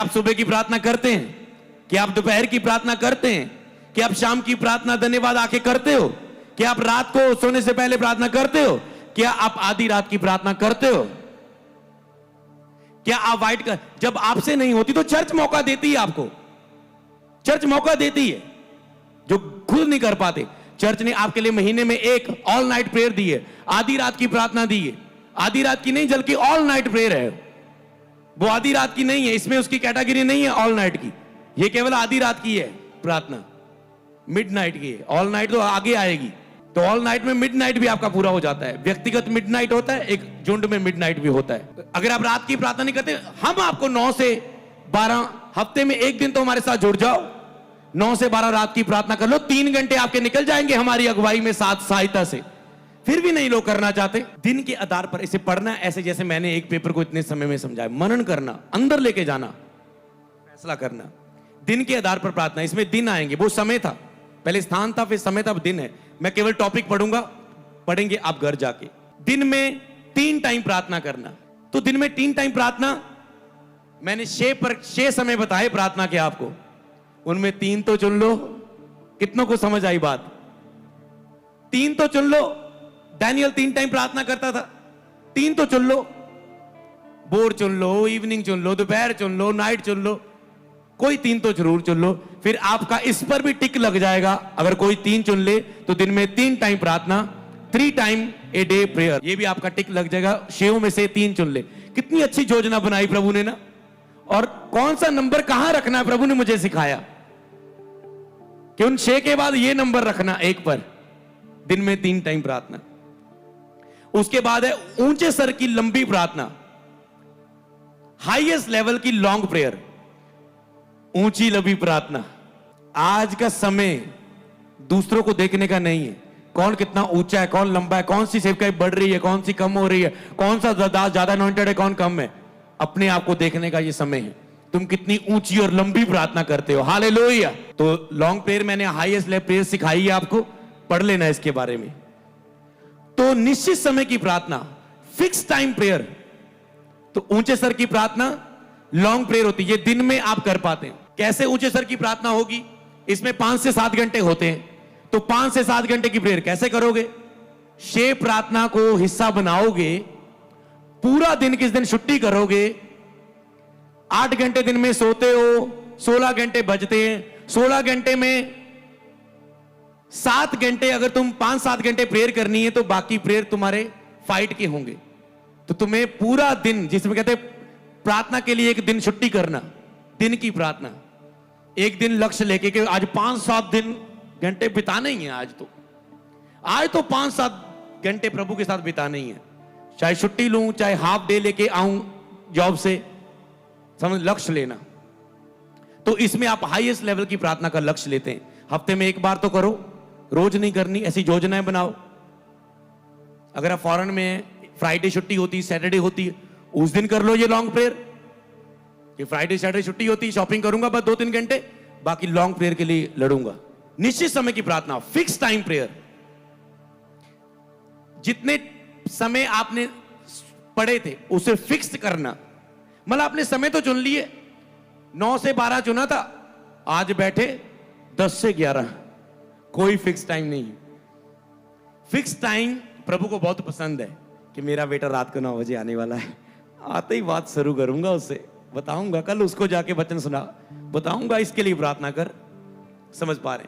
आप सुबह की प्रार्थना करते हैं? कि आप दोपहर की प्रार्थना करते हैं? कि आप शाम की प्रार्थना धन्यवाद आके करते हो? कि आप रात को सोने से पहले प्रार्थना करते हो? क्या आप आधी रात की प्रार्थना करते हो? क्या आप वाइट कर, जब आपसे नहीं होती तो चर्च मौका देती है आपको, चर्च मौका देती है जो खुद नहीं कर पाते। चर्च ने आपके लिए महीने में एक ऑल नाइट प्रेयर दी है, आधी रात की प्रार्थना दी है। आधी रात की नहीं बल्कि ऑल नाइट प्रेयर है, वो आधी रात की नहीं है, इसमें उसकी कैटेगरी नहीं है ऑल नाइट की, ये केवल आधी रात की है प्रार्थना, मिडनाइट की है। ऑल नाइट तो आगे आएगी, तो ऑल नाइट में मिडनाइट भी आपका पूरा हो जाता है। व्यक्तिगत मिडनाइट होता है, एक झुंड में मिडनाइट भी होता है। अगर आप रात की प्रार्थना नहीं करते, हम आपको 9 से 12 हफ्ते में एक दिन तो हमारे साथ जुड़ जाओ, 9 से 12 रात की प्रार्थना कर लो, 3 घंटे आपके निकल जाएंगे हमारी अगुवाई में, साथ सहायता से। फिर भी नहीं लोग करना चाहते। दिन के आधार पर इसे पढ़ना, ऐसे जैसे मैंने एक पेपर को इतने समय में समझाया, मनन करना, अंदर लेके जाना, फैसला करना, दिन के आधार पर प्रार्थना। इसमें दिन आएंगे, वो समय था, पहले स्थान था फिर समय था, अब दिन है। मैं केवल टॉपिक पढ़ूंगा, पढ़ेंगे आप घर जाके। दिन में 3 टाइम प्रार्थना करना। तो दिन में 3 टाइम प्रार्थना, मैंने 6 समय बताए प्रार्थना के आपको, उनमें 3 तो चुन लो। कितनों को समझ आई बात? 3 तो चुन लो। डैनियल 3 टाइम प्रार्थना करता था, 3 तो चुन लो। भोर चुन लो, इवनिंग चुन लो, दोपहर चुन लो, नाइट चुन लो, कोई 3 तो जरूर चुन लो। फिर आपका इस पर भी टिक लग जाएगा। अगर कोई 3 चुन ले तो दिन में 3 टाइम प्रार्थना, 3 टाइम ए डे प्रेयर, ये भी आपका टिक लग जाएगा। 6 में से 3 चुन ले। कितनी अच्छी योजना बनाई प्रभु ने ना। और कौन सा नंबर कहां रखना है प्रभु ने मुझे सिखाया कि उन 6 के बाद ये नंबर रखना 1 पर। दिन में 3 टाइम प्रार्थना। उसके बाद है ऊंचे सर की लंबी प्रार्थना, हाईएस्ट लेवल की लॉन्ग प्रेयर, ऊंची लंबी प्रार्थना। आज का समय दूसरों को देखने का नहीं है, कौन कितना ऊंचा है, कौन लंबा है, कौन सी सेवकाई बढ़ रही है, कौन सी कम हो रही है, कौन सा ज्यादा अनॉइंटेड है, कौन कम है। अपने आप को देखने का ये समय है, तुम कितनी ऊंची और लंबी प्रार्थना करते हो। हालेलुया। तो लॉन्ग प्रेयर मैंने हाईएस्ट लेवल प्रेयर सिखाई है आपको, पढ़ लेना इसके बारे में। तो निश्चित समय की प्रार्थना, फिक्स टाइम प्रेयर। तो ऊंचे सर की प्रार्थना लॉन्ग प्रेयर होती है, ये दिन में आप कर पाते हैं। कैसे ऊंचे सर की प्रार्थना होगी? इसमें 5 से 7 घंटे होते हैं, तो 5 से 7 घंटे की प्रेयर कैसे करोगे? 6 प्रार्थना को हिस्सा बनाओगे, पूरा दिन किस दिन छुट्टी करोगे, 8 घंटे दिन में सोते हो, 16 घंटे बचते हैं, 16 घंटे में 7 घंटे अगर तुम 5-7 घंटे प्रेयर करनी है तो बाकी प्रेयर तुम्हारे फाइट के होंगे। तो तुम्हें पूरा दिन, जिसमें कहते हैं प्रार्थना के लिए एक दिन छुट्टी करना, दिन की प्रार्थना, एक दिन लक्ष्य लेके कि आज 5-7 घंटे बिताने ही है। आज तो 5-7 घंटे प्रभु के साथ बिताने ही है, चाहे छुट्टी लूं, चाहे हाफ डे लेके आऊं जॉब से, समझ, लक्ष्य लेना। तो इसमें आप हाईएस्ट लेवल की प्रार्थना का लक्ष्य लेते हैं। हफ्ते में 1 बार तो करो, रोज नहीं करनी, ऐसी योजनाएं बनाओ। अगर आप फॉरेन में फ्राइडे छुट्टी होती है, सैटरडे होती है, उस दिन कर लो ये लॉन्ग प्रेयर कि फ्राइडे सैटरडे छुट्टी होती है, शॉपिंग करूंगा बस 2-3 घंटे, बाकी लॉन्ग प्रेयर के लिए लड़ूंगा। निश्चित समय की प्रार्थना, फिक्स टाइम प्रेयर। जितने समय आपने पढ़े थे उसे फिक्स करना, मतलब आपने समय तो चुन लिए, 9 से 12 चुना था, आज बैठे 10 से 11, कोई फिक्स टाइम नहीं। फिक्स टाइम प्रभु को बहुत पसंद है कि मेरा बेटा रात को 9 बजे आने वाला है, आते ही बात शुरू करूंगा उससे, बताऊंगा, कल उसको जाके वचन सुना, बताऊंगा इसके लिए प्रार्थना कर। समझ पा रहे?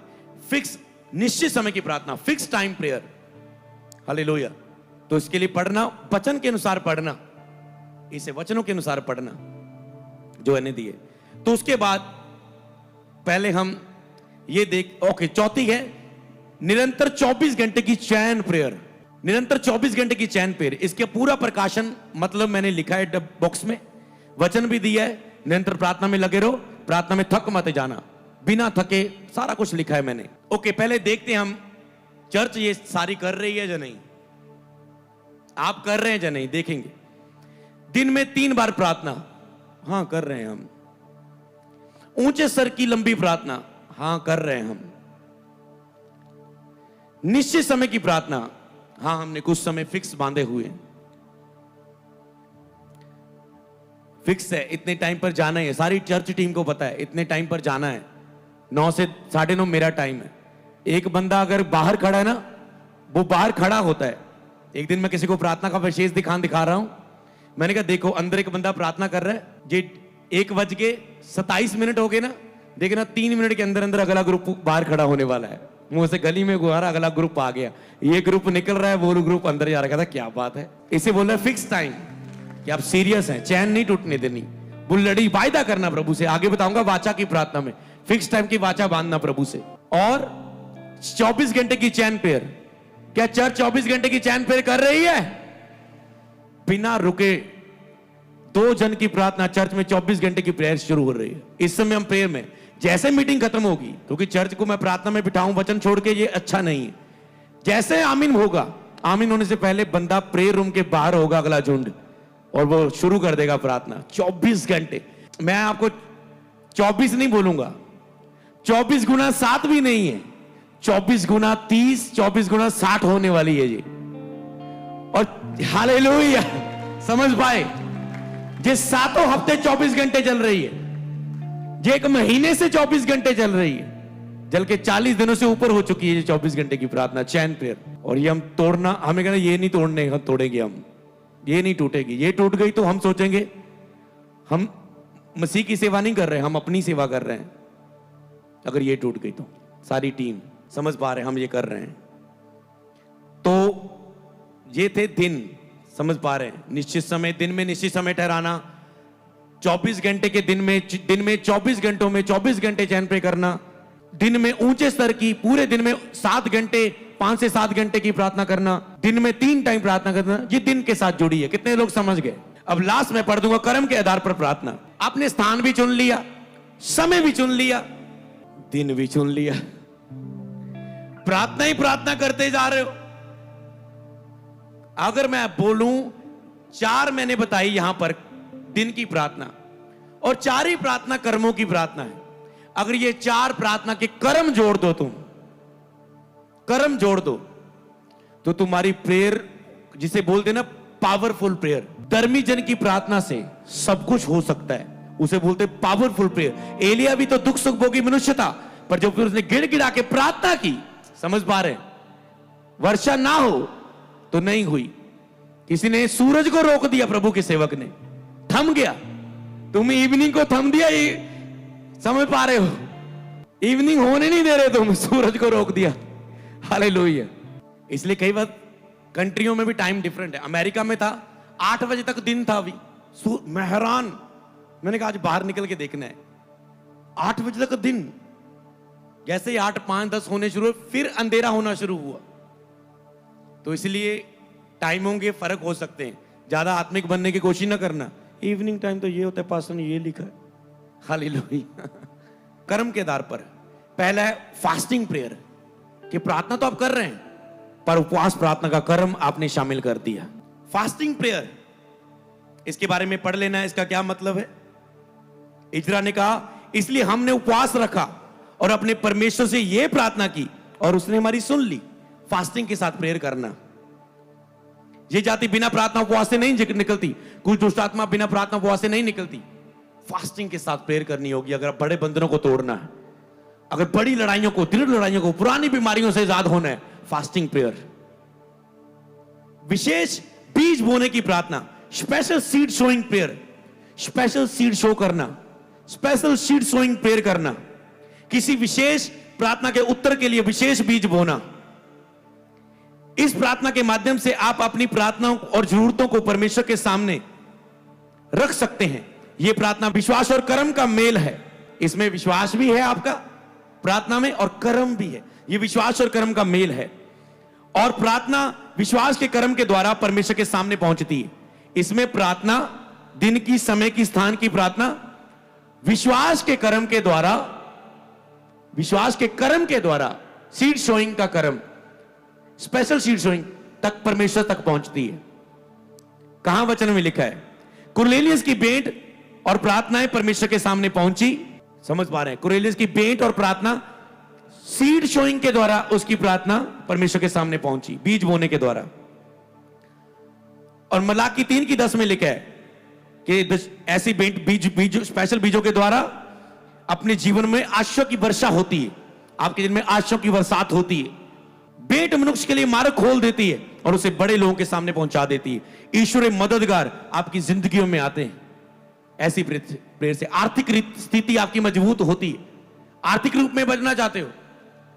फिक्स, निश्चित समय की प्रार्थना, फिक्स टाइम प्रेयर। हालेलुया। तो इसके लिए पढ़ना, वचन के अनुसार पढ़ना, इसे वचनों के अनुसार पढ़ना जो मैंने दिए। तो उसके बाद पहले हम ये ओके, चौथी है निरंतर 24 घंटे की चैन प्रेयर। निरंतर 24 घंटे की चैन प्रेयर, इसके पूरा प्रकाशन मतलब मैंने लिखा है बॉक्स में, वचन भी दिया है। निरंतर प्रार्थना में लगे रहो, प्रार्थना में थक मत जाना, बिना थके, सारा कुछ लिखा है मैंने। ओके, पहले देखते हैं हम चर्च ये सारी कर रही है या नहीं, आप कर रहे हैं या नहीं, देखेंगे। दिन में 3 बार प्रार्थना, हां कर रहे हैं हम। ऊंचे सर की लंबी प्रार्थना, हां कर रहे हैं हम। निश्चित समय की प्रार्थना, हां हमने कुछ समय फिक्स बांधे हुए हैं। फिक्स है, इतने टाइम पर जाना है, सारी चर्च टीम को पता है इतने टाइम पर जाना है, 9 से 9:30 मेरा टाइम है। एक बंदा अगर बाहर खड़ा है ना, वो बाहर खड़ा होता है। एक दिन मैं किसी को प्रार्थना का विशेष दिखा रहा हूं, मैंने कहा देखो अंदर एक बंदा प्रार्थना कर रहा है, ये 1:27 हो गए ना, देखना 3 मिनट के अंदर अंदर अगला ग्रुप बाहर खड़ा होने वाला है। मुंह से गली में गुहारा, अगला ग्रुप आ गया, ये ग्रुप निकल रहा है, वो ग्रुप अंदर जा रहा था। क्या बात है, इसे बोल रहा है फिक्स टाइम, कि आप सीरियस हैं, चैन नहीं टूटने देनी, बुल्लड़ी वायदा करना प्रभु से। आगे बताऊंगा वाचा की प्रार्थना में, फिक्स टाइम की वाचा बांधना प्रभु से। और 24 घंटे की चैन प्रेयर, क्या चर्च 24 घंटे की चैन प्रेयर कर रही है? बिना रुके 2 जन की प्रार्थना चर्च में 24 घंटे की प्रेयर शुरू हो रही है। इस समय हम प्रेयर में, जैसे मीटिंग खत्म होगी, क्योंकि चर्च को मैं प्रार्थना में बिठाऊं वचन छोड़ के, ये अच्छा नहीं है। जैसे आमीन होगा, आमीन होने से पहले बंदा प्रेयर रूम के बाहर होगा, अगला झुंड, और वो शुरू कर देगा प्रार्थना 24 घंटे। मैं आपको 24 नहीं बोलूंगा, 24 गुना 7 भी नहीं है, 24 गुना 30, 24 गुना 60 होने वाली है ये। और हालेलुया, समझ पाए? ये 7 हफ्ते 24 घंटे चल रही है, ये 1 महीने से 24 घंटे चल रही है, चल के 40 दिनों से ऊपर हो चुकी है ये 24 घंटे की प्रार्थना, चैन प्रेयर। और ये हम तोड़ना, हमें कहना ये नहीं तोड़ने, हम तोड़ेंगे, हम ये नहीं टूटेगी। ये टूट गई तो हम सोचेंगे हम मसीह की सेवा नहीं कर रहे, हम अपनी सेवा कर रहे हैं। अगर ये टूट गई तो सारी टीम, समझ पा रहे हैं हम ये कर रहे हैं। तो ये थे दिन, समझ पा रहे हैं, निश्चित समय, दिन में निश्चित समय ठहराना, 24 घंटे के दिन में 24 घंटों में 24 घंटे चैन प्रे करना, दिन में ऊंचे स्तर की, पूरे दिन में 7 घंटे, 5 से 7 घंटे की प्रार्थना करना, दिन में 3 टाइम प्रार्थना करना, ये दिन के साथ जुड़ी है। कितने लोग समझ गए? अब लास्ट में पढ़ दूंगा, कर्म के आधार पर प्रार्थना। आपने स्थान भी चुन लिया, समय भी चुन लिया, दिन भी चुन लिया, प्रार्थना ही प्रार्थना करते जा रहे हो। अगर मैं बोलूं 4 मैंने बताई यहां पर दिन की प्रार्थना, और 4 ही प्रार्थना कर्मों की प्रार्थना है। अगर ये 4 प्रार्थना के कर्म जोड़ दो, तुम कर्म जोड़ दो, तो तुम्हारी प्रेयर, जिसे बोलते ना पावरफुल प्रेयर, धर्मी जन की प्रार्थना से सब कुछ हो सकता है, उसे बोलते पावरफुल प्रेयर। एलिया भी तो दुख सुख भोगी मनुष्य था, पर जब फिर उसने गिड़गिड़ा के प्रार्थना की, समझ पा रहे, वर्षा ना हो तो नहीं हुई। किसी ने सूरज को रोक दिया, प्रभु के सेवक ने, थम गया। तुम इवनिंग को थम दिया, ये समझ पा रहे हो? इवनिंग होने नहीं दे रहे तुम, सूरज को रोक दिया। हालेलुया। इसलिए कई बार कंट्रियों में भी टाइम डिफरेंट है। अमेरिका में था 8 बजे तक दिन था, अभी मैं हैरान, मैंने कहा आज बाहर निकल के देखना है, 8 बजे तक दिन। जैसे ही 8, 5, 10 होने शुरू, फिर अंधेरा होना शुरू हुआ। तो इसलिए टाइमों के फर्क हो सकते हैं, ज्यादा आत्मिक बनने की कोशिश ना करना। इवनिंग टाइम तो ये होता है, पास्टर ने ये लिखा है। हालेलुया। कर्म के आधार पर पहला है फास्टिंग प्रेयर, कि प्रार्थना तो आप कर रहे हैं, पर उपवास प्रार्थना का कर्म आपने शामिल कर दिया। फास्टिंग प्रेयर, इसके बारे में पढ़ लेना है, इसका क्या मतलब है। इजरा ने कहा, इसलिए हमने उपवास रखा और अपने परमेश्वर से यह प्रार्थना की, और उसने हमारी सुन ली। फास्टिंग के साथ प्रेयर करना। ये जाति बिना प्रार्थना उपवास से नहीं निकलती, कुछ दुष्ट आत्मा बिना प्रार्थना उपवास से नहीं निकलती। फास्टिंग के साथ प्रेयर करनी होगी अगर बड़े बंधनों को तोड़ना है, अगर बड़ी लड़ाइयों को, दृढ़ लड़ाइयों को, पुरानी बीमारियों से आजाद होना है। Fasting prayer. विशेष बीज बोने की प्रार्थना, special seed sowing prayer, special seed sow करना, स्पेशल सीड सोइंग प्रेयर करना, किसी विशेष प्रार्थना के उत्तर के लिए विशेष बीज बोना। इस प्रार्थना के माध्यम से आप अपनी प्रार्थनाओं और जरूरतों को परमेश्वर के सामने रख सकते हैं। यह प्रार्थना विश्वास और कर्म का मेल है। इसमें विश्वास भी है आपका प्रार्थना में, और कर्म भी है। यह विश्वास और कर्म का मेल है, और प्रार्थना विश्वास के कर्म के द्वारा परमेश्वर के सामने पहुंचती है। इसमें प्रार्थना दिन की, समय की, स्थान की प्रार्थना विश्वास के कर्म के द्वारा, विश्वास के कर्म के द्वारा सीड शोइंग का कर्म, स्पेशल सीड शोइंग तक परमेश्वर तक पहुंचती है। कहां वचन में लिखा है? कुरनेलियस की भेंट और प्रार्थनाएं परमेश्वर के सामने पहुंची। समझ पा रहे हैं? कुरनेलियस की भेंट और प्रार्थना सीड शोइंग के द्वारा, उसकी प्रार्थना परमेश्वर के सामने पहुंची, बीज बोने के द्वारा। और मलाकी 3:10 में लिखा है, कि ऐसी बीज स्पेशल बीजों के द्वारा अपने जीवन में आशीषों की वर्षा होती है, आपके जीवन में आशीषों की बरसात होती है। भेंट मनुष्य के लिए मार्ग खोल देती है और उसे बड़े लोगों के सामने पहुंचा देती है। ईश्वरीय मददगार आपकी जिंदगियों में आते हैं। ऐसी प्रेयर से आर्थिक स्थिति आपकी मजबूत होती है। आर्थिक रूप में बढ़ना चाहते हो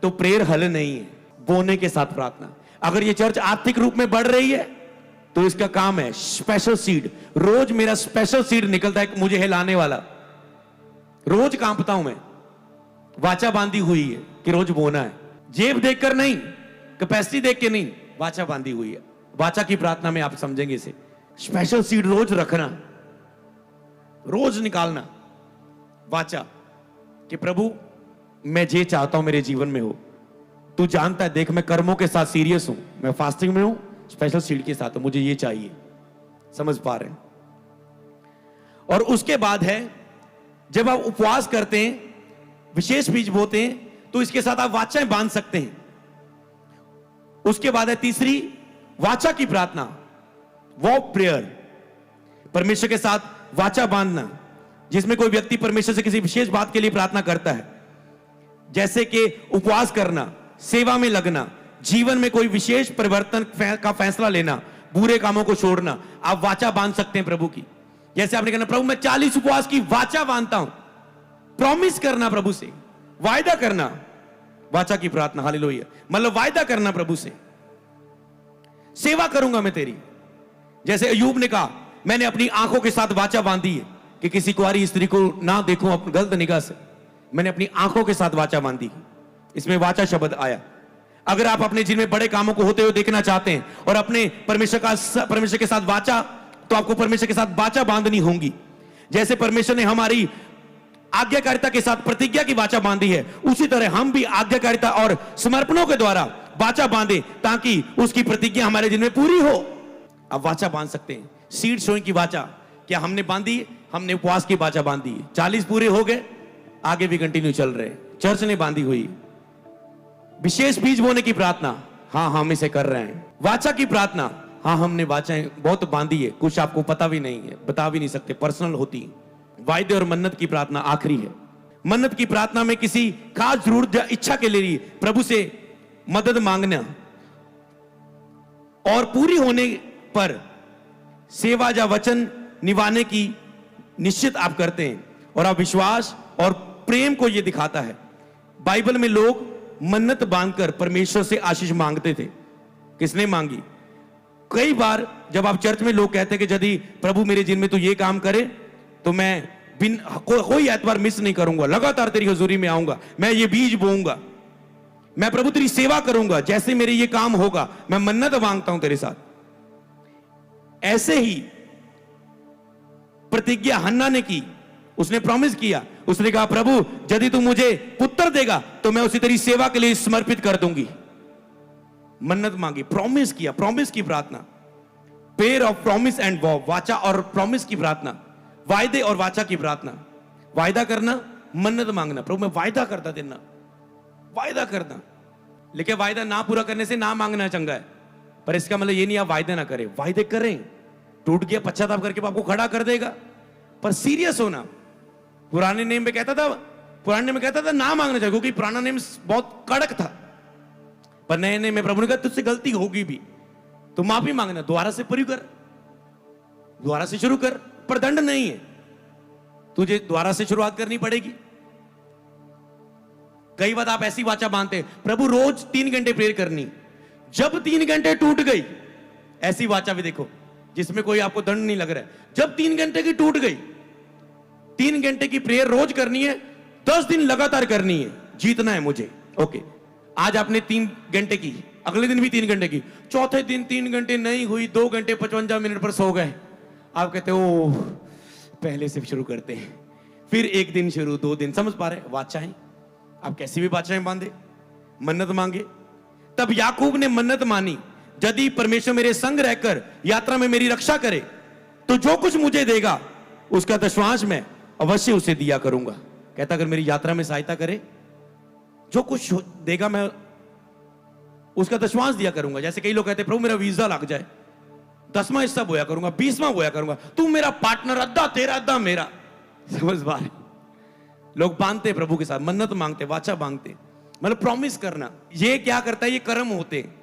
तो प्रेयर हल नहीं है, बोने के साथ प्रार्थना। अगर ये चर्च आर्थिक रूप में बढ़ रही है तो इसका काम है स्पेशल सीड। रोज मेरा स्पेशल सीड निकलता है मुझे हिलाने वाला। रोज कांपता हूं मैं, वाचा बांधी हुई है कि रोज बोना है। जेब देखकर नहीं, कैपेसिटी देख के नहीं, वाचा बांधी हुई है। वाचा की प्रार्थना में आप समझेंगे इसे। स्पेशल सीड रोज रखना, रोज निकालना वाचा कि प्रभु मैं जे चाहता हूं मेरे जीवन में हो। तू जानता है, देख मैं कर्मों के साथ सीरियस हूं, मैं फास्टिंग में हूं, स्पेशल सीड के साथ हूं, मुझे ये चाहिए। समझ पा रहे हैं? और उसके बाद है जब आप उपवास करते हैं, विशेष बीज बोते हैं, तो इसके साथ आप वाचाएं बांध सकते हैं। उसके बाद है तीसरी वाचा की प्रार्थना, वॉ प्रेयर, परमेश्वर के साथ वाचा बांधना, जिसमें कोई व्यक्ति परमेश्वर से किसी विशेष बात के लिए प्रार्थना करता है, जैसे कि उपवास करना, सेवा में लगना, जीवन में कोई विशेष परिवर्तन का फैसला लेना, बुरे कामों को छोड़ना। आप वाचा बांध सकते हैं प्रभु की। जैसे आपने कहना, प्रभु मैं 40 उपवास की वाचा बांधता हूं। प्रॉमिस करना प्रभु से, वायदा करना, वाचा की प्रार्थना। हालेलुया, मतलब वायदा करना प्रभु से, सेवा करूंगा मैं तेरी। जैसे अय्यूब ने कहा, मैंने अपनी आंखों के साथ वाचा बांधी है कि किसी कुंवारी स्त्री को ना देखूं अपनी गलत निगाह से। मैंने अपनी आंखों के साथ वाचा बांधी। इसमें वाचा शब्द आया। अगर आप अपने जीवन में बड़े कामों को होते हुए देखना चाहते हैं और अपने परमेश्वर के साथ वाचा, तो आपको परमेश्वर के साथ वाचा बांधनी होगी। जैसे परमेश्वर ने हमारी आज्ञाकारिता के साथ प्रतिज्ञा की वाचा बांधी है, उसी तरह हम भी आज्ञाकारिता और समर्पणों के द्वारा वाचा बांधे ताकि उसकी प्रतिज्ञा हमारे जीवन में पूरी हो। आप वाचा बांध सकते हैं। सीड सोइंग की वाचा क्या हमने बांधी? हमने उपवास की वाचा बांधी। 40 पूरे हो गए, आगे भी कंटिन्यू चल रहे। चर्च ने बांधी हुई। विशेष बीज बोने की प्रार्थना, हाँ हम इसे कर रहे हैं। वाचा की प्रार्थना, हाँ हमने वाचाएं बहुत बांधी है, कुछ आपको पता भी नहीं है, बता भी नहीं सकते, पर्सनल होती है। वायदे और मन्नत की प्रार्थना आखिरी है। मन्नत की प्रार्थना में किसी खास जरूरत या इच्छा के लिए प्रभु से मदद मांगना और पूरी होने पर सेवा या वचन निभाने की निश्चित आप करते हैं। और आप विश्वास और प्रेम को यह दिखाता है। बाइबल में लोग मन्नत बांधकर परमेश्वर से आशीष मांगते थे। किसने मांगी? कई बार जब आप चर्च में लोग कहते हैं कि यदि प्रभु मेरे जीवन में तो ये काम करे तो मैं कोई एतवार मिस नहीं करूंगा, लगातार तेरी हुजूरी में आऊंगा, मैं ये बीज बोऊंगा, मैं प्रभु तेरी सेवा करूंगा, जैसे मेरे ये काम होगा मैं मन्नत मांगता हूं तेरे साथ। ऐसे ही प्रतिज्ञा हन्ना ने की। उसने प्रॉमिस किया, उसने कहा प्रभु यदि तू मुझे पुत्र देगा तो मैं उसी तेरी सेवा के लिए समर्पित कर दूंगी। मन्नत मांगी, प्रॉमिस किया, प्रॉमिस की प्रार्थना। Prayer of promise and wow, वाचा और प्रॉमिस की प्रार्थना, वायदे और वाचा की प्रार्थना। वायदा करना, मन्नत मांगना, प्रभु मैं वायदा करता देना, वायदा करना। लेकिन वायदा ना पूरा करने से ना मांगना चंगा है, पर इसका मतलब ये नहीं आप वायदे ना करें, वायदे करें। टूट गया पश्चाताप करके आपको खड़ा कर देगा, पर सीरियस होना। पुराने नेम में कहता था ना मांगना चाहिए, क्योंकि पुराना नेम बहुत कड़क था। पर नए नेम में प्रभु ने कहा तुझसे गलती होगी भी तो माफी मांगना, दोबारा से पूरी कर, दोबारा से शुरू कर, पर दंड नहीं है, तुझे दोबारा से शुरुआत करनी पड़ेगी। कई बार आप ऐसी वाचा बांधते हैं, प्रभु रोज 3 घंटे प्रेयर करनी, जब 3 घंटे टूट गई, ऐसी वाचा भी देखो जिसमें कोई आपको दंड नहीं लग रहा है। जब 3 घंटे की टूट गई, 3 घंटे की प्रेयर रोज करनी है, 10 दिन लगातार करनी है, जीतना है मुझे। ओके, आज आपने 3 घंटे की, अगले दिन भी 3 घंटे की, चौथे दिन 3 घंटे नहीं हुई, 2 घंटे 55 मिनट पर सो गए। आप कहते हो पहले से शुरू करते हैं, फिर 1 दिन शुरू, 2 दिन। समझ पा रहे? वाचाएं आप कैसी भी वाचाएं बांधे, मन्नत मांगे। तब याकूब ने मन्नत मानी, यदि परमेश्वर मेरे संग रहकर यात्रा में मेरी रक्षा करे तो जो कुछ मुझे देगा उसका दशमांश मैं अवश्य उसे दिया करूंगा। कहता अगर मेरी यात्रा में सहायता करे, जो कुछ देगा मैं उसका दशमांश दिया करूंगा। जैसे कई लोग कहते हैं प्रभु मेरा वीजा लग जाए, 10वां हिस्सा बोया करूंगा, 20वां बोया करूंगा, तू मेरा पार्टनर, अद्धा तेरा अद्धा मेरा। समझ पा रहे? लोग बांधते प्रभु के साथ, मन्नत मांगते, वाचा मांगते, मतलब प्रॉमिस करना। ये क्या करता है? ये कर्म होते हैं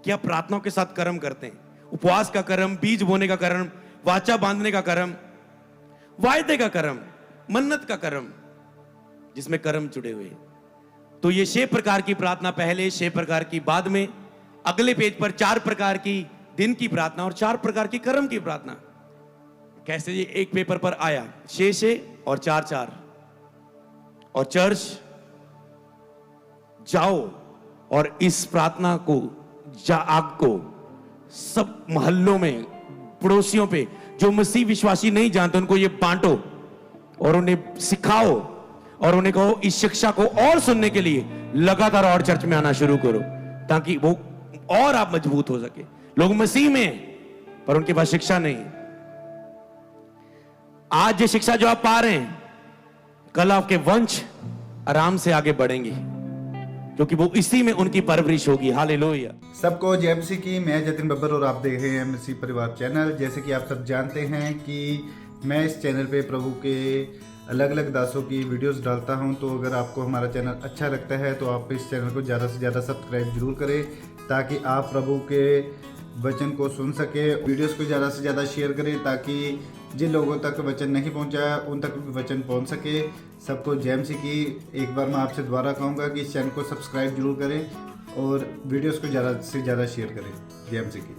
कि आप प्रार्थनाओं के साथ कर्म करते हैं। उपवास का कर्म, बीज बोने का कर्म, वाचा बांधने का कर्म, वायदे का कर्म, मन्नत का कर्म, जिसमें कर्म जुड़े हुए। तो ये 6 प्रकार की प्रार्थना पहले, 6 प्रकार की बाद में। अगले पेज पर 4 प्रकार की दिन की प्रार्थना और 4 प्रकार की कर्म की प्रार्थना। कैसे? ये एक पेपर पर आया 6 और 4। और चर्च जाओ और इस प्रार्थना को, आग को सब मोहल्लों में, पड़ोसियों पे, जो मसीह विश्वासी नहीं जानते उनको ये बांटो और उन्हें सिखाओ और उन्हें कहो इस शिक्षा को और सुनने के लिए लगातार और चर्च में आना शुरू करो, ताकि वो और आप मजबूत हो सके। लोग मसीह में हैं पर उनके पास शिक्षा नहीं। आज ये शिक्षा जो आप पा रहे हैं, कल आपके वंश आराम से आगे बढ़ेंगे, क्योंकि वो इसी में उनकी परवरिश होगी। हालेलुया। सबको जय मसीह की। मैं जतिन बब्बर और आप देख रहे हैं मसीह परिवार चैनल। जैसे कि आप सब जानते हैं कि मैं इस चैनल पे प्रभु के अलग अलग दासों की वीडियोस डालता हूं, तो अगर आपको हमारा चैनल अच्छा लगता है तो आप इस चैनल को ज़्यादा से ज़्यादा सब्सक्राइब जरूर करें, ताकि आप प्रभु के वचन को सुन सके। वीडियोस को ज़्यादा से ज़्यादा शेयर करें, ताकि जिन लोगों तक वचन नहीं पहुंचा उन तक भी वचन पहुंच सके। सबको जय मसीह की। एक बार मैं आपसे दोबारा कहूँगा कि इस चैनल को सब्सक्राइब जरूर करें और वीडियोस को ज़्यादा से ज़्यादा शेयर करें। जय मसीह की।